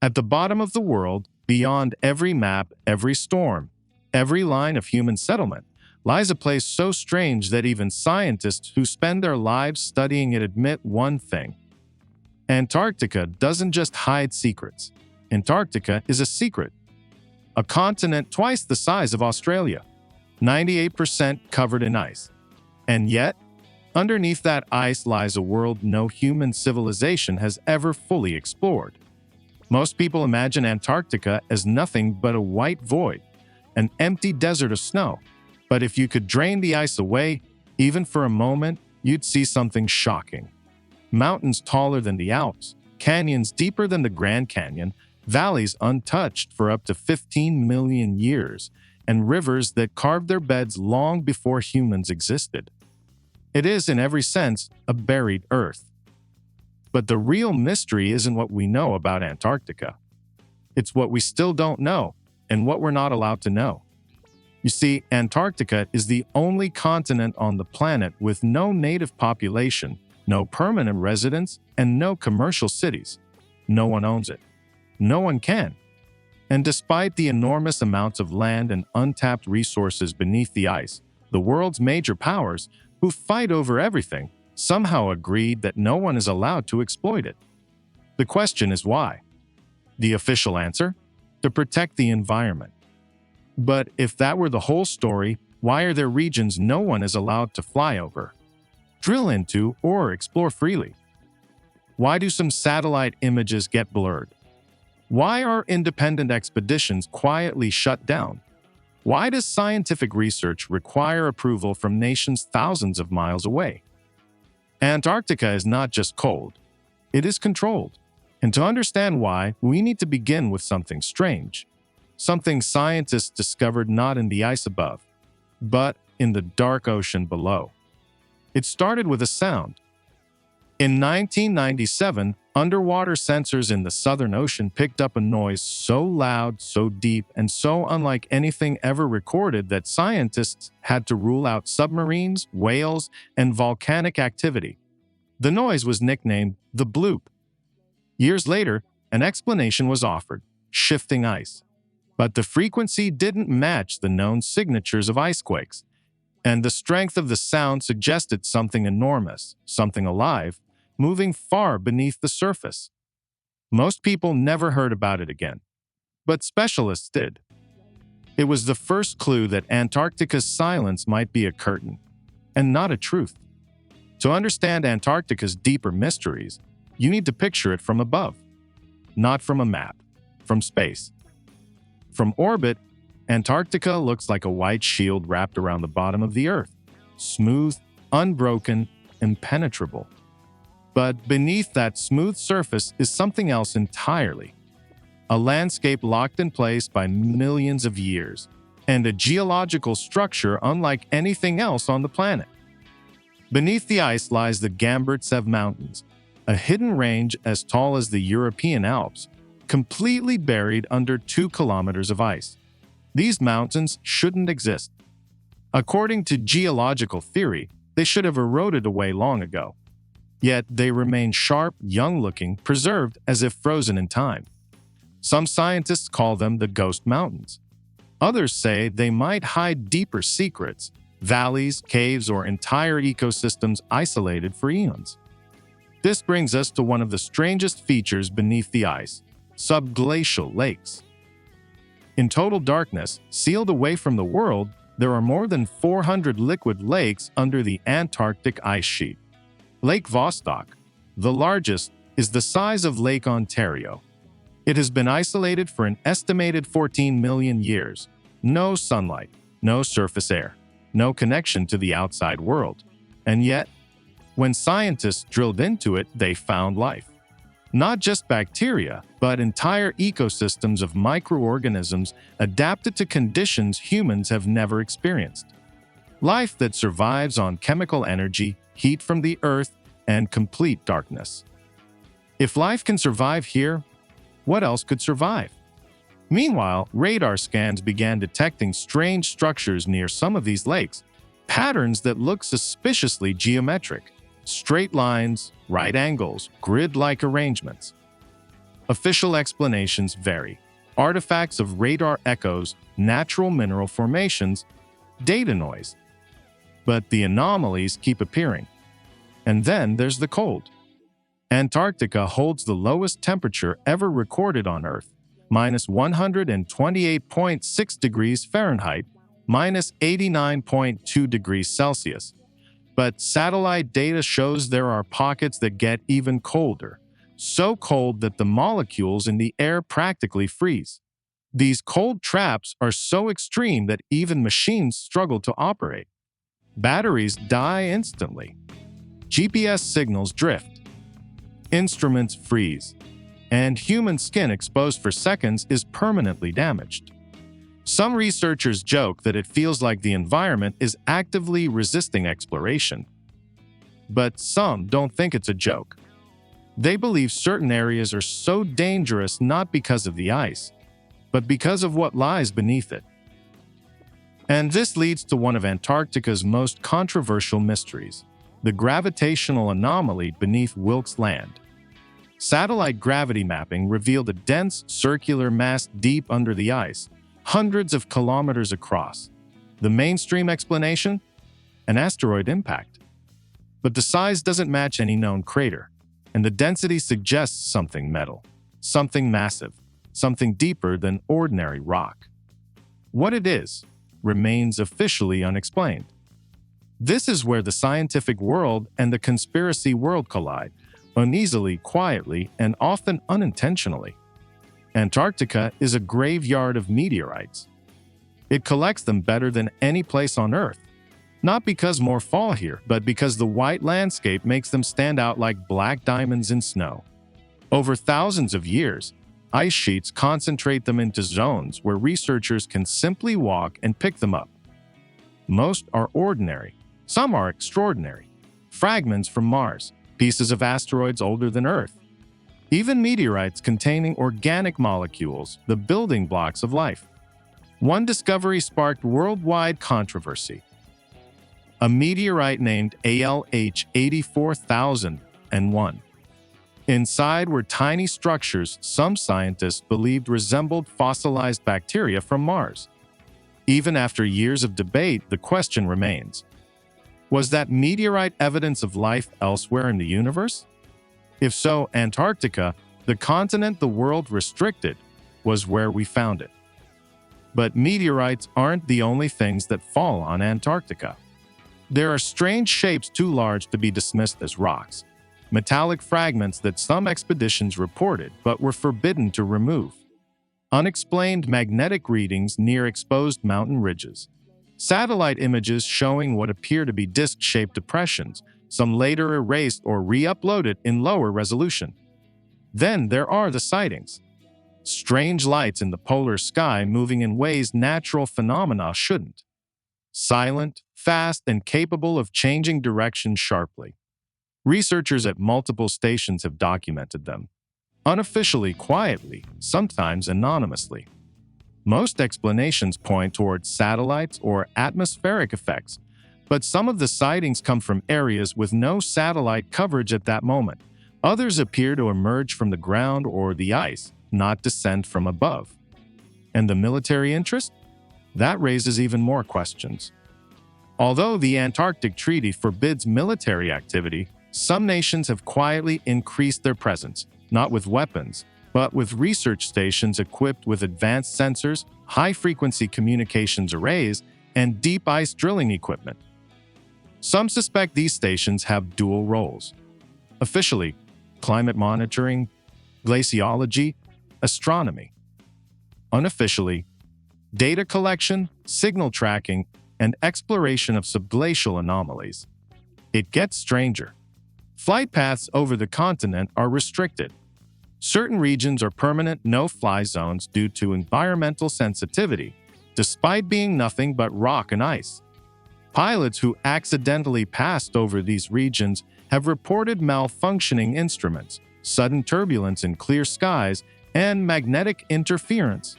At the bottom of the world, beyond every map, every storm, every line of human settlement, lies a place so strange that even scientists who spend their lives studying it admit one thing. Antarctica doesn't just hide secrets. Antarctica is a secret. A continent twice the size of Australia, 98% covered in ice. And yet, underneath that ice lies a world no human civilization has ever fully explored. Most people imagine Antarctica as nothing but a white void, an empty desert of snow. But if you could drain the ice away, even for a moment, you'd see something shocking. Mountains taller than the Alps, canyons deeper than the Grand Canyon, valleys untouched for up to 15 million years, and rivers that carved their beds long before humans existed. It is, in every sense, a buried Earth. But the real mystery isn't what we know about Antarctica. It's what we still don't know, and what we're not allowed to know. You see, Antarctica is the only continent on the planet with no native population, no permanent residents, and no commercial cities. No one owns it. No one can. And despite the enormous amounts of land and untapped resources beneath the ice, the world's major powers, who fight over everything, somehow agreed that no one is allowed to exploit it. The question is why? The official answer? To protect the environment. But if that were the whole story, why are there regions no one is allowed to fly over, drill into, or explore freely? Why do some satellite images get blurred? Why are independent expeditions quietly shut down? Why does scientific research require approval from nations thousands of miles away? Antarctica is not just cold. It is controlled. And to understand why, we need to begin with something strange. Something scientists discovered not in the ice above, but in the dark ocean below. It started with a sound. In 1997, underwater sensors in the Southern Ocean picked up a noise so loud, so deep, and so unlike anything ever recorded that scientists had to rule out submarines, whales, and volcanic activity. The noise was nicknamed the bloop. Years later, an explanation was offered: shifting ice. But the frequency didn't match the known signatures of icequakes, and the strength of the sound suggested something enormous, something alive, moving far beneath the surface. Most people never heard about it again, but specialists did. It was the first clue that Antarctica's silence might be a curtain, and not a truth. To understand Antarctica's deeper mysteries, you need to picture it from above, not from a map, from space. From orbit, Antarctica looks like a white shield wrapped around the bottom of the Earth, smooth, unbroken, impenetrable. But beneath that smooth surface is something else entirely. A landscape locked in place by millions of years, and a geological structure unlike anything else on the planet. Beneath the ice lies the Gamburtsev Mountains, a hidden range as tall as the European Alps, completely buried under 2 kilometers of ice. These mountains shouldn't exist. According to geological theory, they should have eroded away long ago. Yet they remain sharp, young-looking, preserved as if frozen in time. Some scientists call them the ghost mountains. Others say they might hide deeper secrets, valleys, caves, or entire ecosystems isolated for eons. This brings us to one of the strangest features beneath the ice: subglacial lakes. In total darkness, sealed away from the world, there are more than 400 liquid lakes under the Antarctic ice sheet. Lake Vostok, the largest, is the size of Lake Ontario. It has been isolated for an estimated 14 million years. No sunlight, no surface air, no connection to the outside world. And yet, when scientists drilled into it, they found life. Not just bacteria, but entire ecosystems of microorganisms adapted to conditions humans have never experienced. Life that survives on chemical energy, heat from the earth, and complete darkness. If life can survive here, what else could survive? Meanwhile, radar scans began detecting strange structures near some of these lakes, patterns that look suspiciously geometric: straight lines, right angles, grid-like arrangements. Official explanations vary. Artifacts of radar echoes, natural mineral formations, data noise. But the anomalies keep appearing. And then there's the cold. Antarctica holds the lowest temperature ever recorded on Earth, minus 128.6 degrees Fahrenheit, minus 89.2 degrees Celsius. But satellite data shows there are pockets that get even colder, so cold that the molecules in the air practically freeze. These cold traps are so extreme that even machines struggle to operate. Batteries die instantly. GPS signals drift. Instruments freeze. And human skin exposed for seconds is permanently damaged. Some researchers joke that it feels like the environment is actively resisting exploration. But some don't think it's a joke. They believe certain areas are so dangerous not because of the ice, but because of what lies beneath it. And this leads to one of Antarctica's most controversial mysteries, the gravitational anomaly beneath Wilkes Land. Satellite gravity mapping revealed a dense circular mass deep under the ice, hundreds of kilometers across. The mainstream explanation? An asteroid impact. But the size doesn't match any known crater, and the density suggests something metal, something massive, something deeper than ordinary rock. What it is remains officially unexplained. This is where the scientific world and the conspiracy world collide, uneasily, quietly, and often unintentionally. Antarctica is a graveyard of meteorites. It collects them better than any place on Earth, not because more fall here, but because the white landscape makes them stand out like black diamonds in snow. Over thousands of years, ice sheets concentrate them into zones where researchers can simply walk and pick them up. Most are ordinary, some are extraordinary. Fragments from Mars, pieces of asteroids older than Earth. Even meteorites containing organic molecules, the building blocks of life. One discovery sparked worldwide controversy. A meteorite named ALH 84001. Inside were tiny structures some scientists believed resembled fossilized bacteria from Mars. Even after years of debate, the question remains: was that meteorite evidence of life elsewhere in the universe? If so, Antarctica, the continent the world restricted, was where we found it. But meteorites aren't the only things that fall on Antarctica. There are strange shapes too large to be dismissed as rocks, metallic fragments that some expeditions reported but were forbidden to remove, unexplained magnetic readings near exposed mountain ridges, satellite images showing what appear to be disc-shaped depressions, some later erased or re-uploaded in lower resolution. Then there are the sightings. Strange lights in the polar sky moving in ways natural phenomena shouldn't. Silent, fast, and capable of changing direction sharply. Researchers at multiple stations have documented them. Unofficially, quietly, sometimes anonymously. Most explanations point towards satellites or atmospheric effects, but some of the sightings come from areas with no satellite coverage at that moment. Others appear to emerge from the ground or the ice, not descend from above. And the military interest? That raises even more questions. Although the Antarctic Treaty forbids military activity, some nations have quietly increased their presence, not with weapons, but with research stations equipped with advanced sensors, high-frequency communications arrays, and deep ice drilling equipment. Some suspect these stations have dual roles. Officially, climate monitoring, glaciology, astronomy. Unofficially, data collection, signal tracking, and exploration of subglacial anomalies. It gets stranger. Flight paths over the continent are restricted. Certain regions are permanent no-fly zones due to environmental sensitivity, despite being nothing but rock and ice. Pilots who accidentally passed over these regions have reported malfunctioning instruments, sudden turbulence in clear skies, and magnetic interference.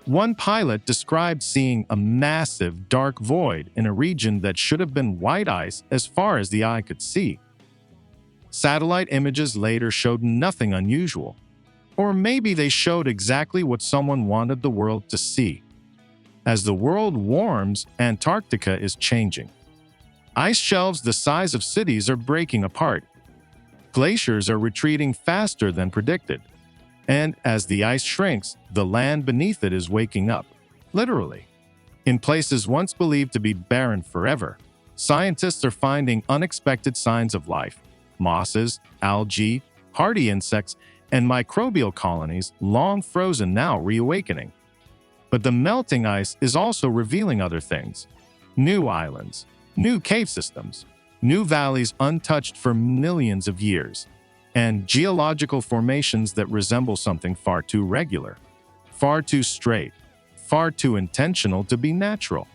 One pilot described seeing a massive dark void in a region that should have been white ice as far as the eye could see. Satellite images later showed nothing unusual. Or maybe they showed exactly what someone wanted the world to see. As the world warms, Antarctica is changing. Ice shelves the size of cities are breaking apart. Glaciers are retreating faster than predicted. And as the ice shrinks, the land beneath it is waking up, literally. In places once believed to be barren forever, scientists are finding unexpected signs of life. Mosses, algae, hardy insects, and microbial colonies long frozen now reawakening. But the melting ice is also revealing other things. New islands, new cave systems, new valleys untouched for millions of years, and geological formations that resemble something far too regular, far too straight, far too intentional to be natural.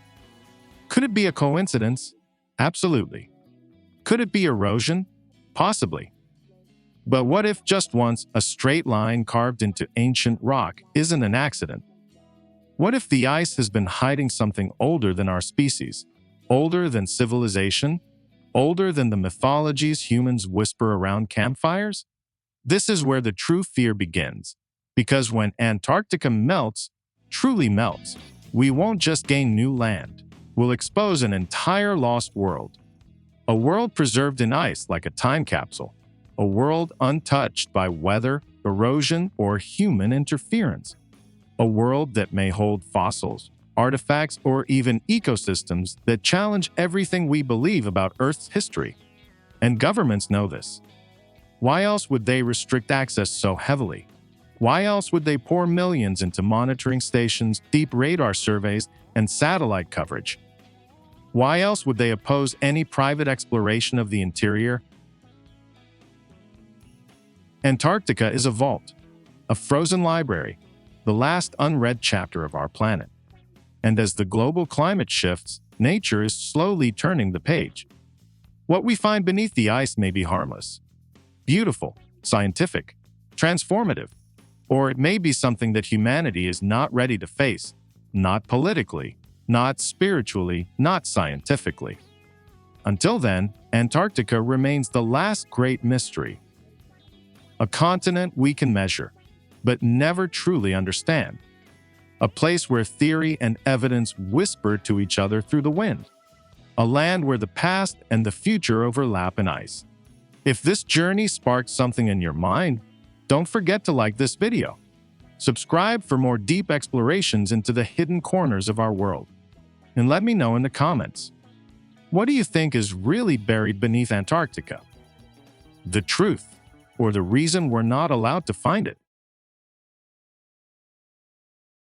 Could it be a coincidence? Absolutely. Could it be erosion? Possibly. But what if just once a straight line carved into ancient rock isn't an accident? What if the ice has been hiding something older than our species, older than civilization, older than the mythologies humans whisper around campfires? This is where the true fear begins, because when Antarctica melts, truly melts, we won't just gain new land, we'll expose an entire lost world. A world preserved in ice like a time capsule, a world untouched by weather, erosion, or human interference. A world that may hold fossils, artifacts, or even ecosystems that challenge everything we believe about Earth's history. And governments know this. Why else would they restrict access so heavily? Why else would they pour millions into monitoring stations, deep radar surveys, and satellite coverage? Why else would they oppose any private exploration of the interior? Antarctica is a vault, a frozen library, the last unread chapter of our planet. And as the global climate shifts, nature is slowly turning the page. What we find beneath the ice may be harmless, beautiful, scientific, transformative, or it may be something that humanity is not ready to face, not politically, not spiritually, not scientifically. Until then, Antarctica remains the last great mystery. A continent we can measure, but never truly understand. A place where theory and evidence whisper to each other through the wind. A land where the past and the future overlap in ice. If this journey sparked something in your mind, don't forget to like this video. Subscribe for more deep explorations into the hidden corners of our world. And let me know in the comments. What do you think is really buried beneath Antarctica? The truth, or the reason we're not allowed to find it?